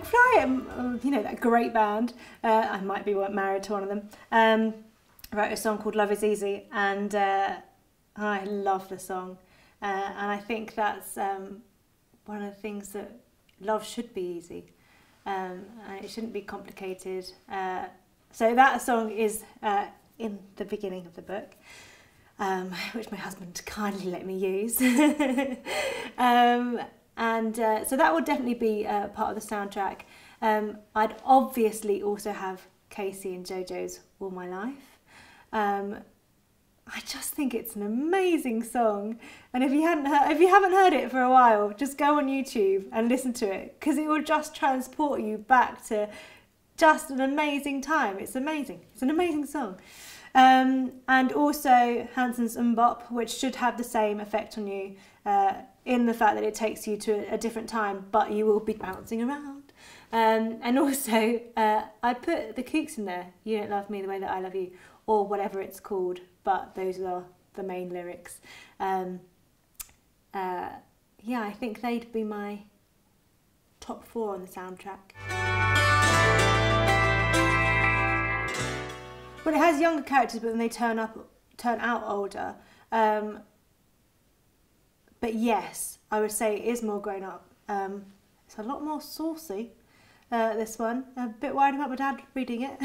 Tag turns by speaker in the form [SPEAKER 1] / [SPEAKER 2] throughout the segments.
[SPEAKER 1] McFly, you know, that great band, I might be married to one of them, wrote a song called Love Is Easy, and I love the song. And I think that's one of the things that love should be easy. And it shouldn't be complicated. So that song is in the beginning of the book, which my husband kindly let me use. So that will definitely be part of the soundtrack. I'd obviously also have Casey and JoJo's All My Life. I just think it's an amazing song, and if you haven't heard it for a while, just go on YouTube and listen to it, because it will just transport you back to just an amazing time. It's amazing. It's an amazing song. And also Hanson's Mbop, which should have the same effect on you in the fact that it takes you to a different time, but you will be bouncing around. And also I put the Kooks in there, You Don't Love Me the Way That I Love You, or whatever it's called, but those are the main lyrics. Yeah, I think they'd be my top 4 on the soundtrack. Well, it has younger characters, but then they turn out older. But yes, I would say it is more grown up. It's a lot more saucy, this one. I'm a bit worried about my dad reading it.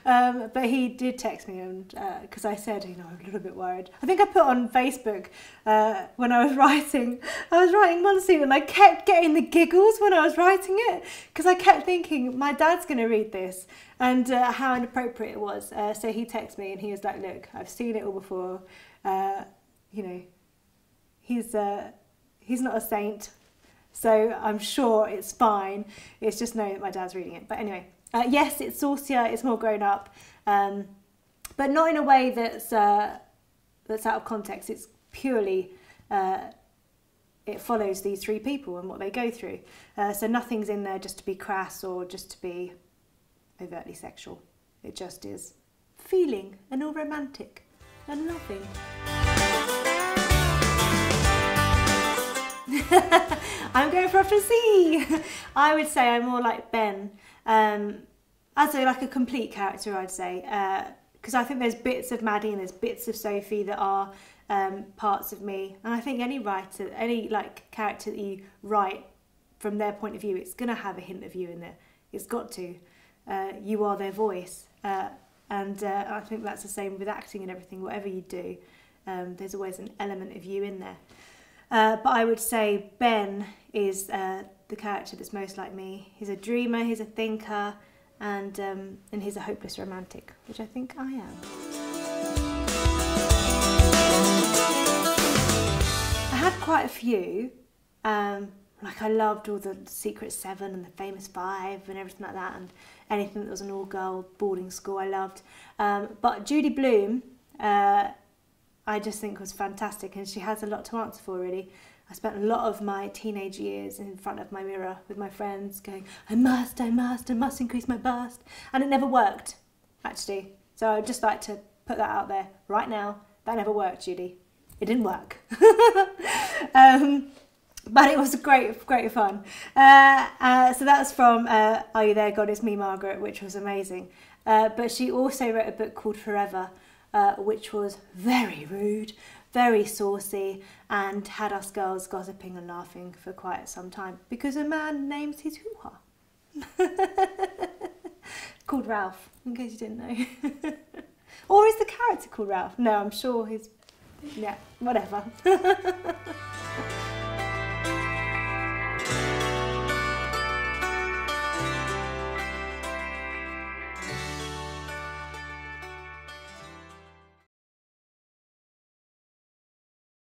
[SPEAKER 1] But he did text me, and because I said, you know, I'm a little bit worried. I think I put on Facebook when I was writing one scene, and I kept getting the giggles when I was writing it, because I kept thinking, my dad's going to read this, and how inappropriate it was. So he texted me, and he was like, look, I've seen it all before. You know, he's not a saint, so I'm sure it's fine. It's just knowing that my dad's reading it. But anyway, yes, it's saucier, it's more grown up, but not in a way that's out of context. It's purely, it follows these 3 people and what they go through. So nothing's in there just to be crass or just to be overtly sexual. It just is feeling and all romantic and loving. I'm going for option C. I would say I'm more like Ben. As like a complete character, I'd say, because I think there's bits of Maddie and there's bits of Sophie that are parts of me. And I think any writer, any like character that you write from their point of view, it's going to have a hint of you in there. It's got to. You are their voice. And I think that's the same with acting and everything. Whatever you do, there's always an element of you in there. But I would say Ben is the character that's most like me. He's a dreamer, he's a thinker, and he's a hopeless romantic, which I think I am. I had quite a few. Like I loved all the Secret 7 and the Famous 5 and everything like that, and anything that was an all-girl boarding school I loved. But Judy Blume, I just think was fantastic, and she has a lot to answer for, really. I spent a lot of my teenage years in front of my mirror with my friends going, I must increase my bust. And it never worked, actually. So I'd just like to put that out there right now. That never worked, Judy. It didn't work. But it was great fun. So that's from Are You There, God, It's Me, Margaret, which was amazing. But she also wrote a book called Forever, which was very rude, very saucy, and had us girls gossiping and laughing for quite some time because a man names his hoo-ha. Called Ralph, in case you didn't know. Or is the character called Ralph? No, I'm sure he's... yeah, whatever.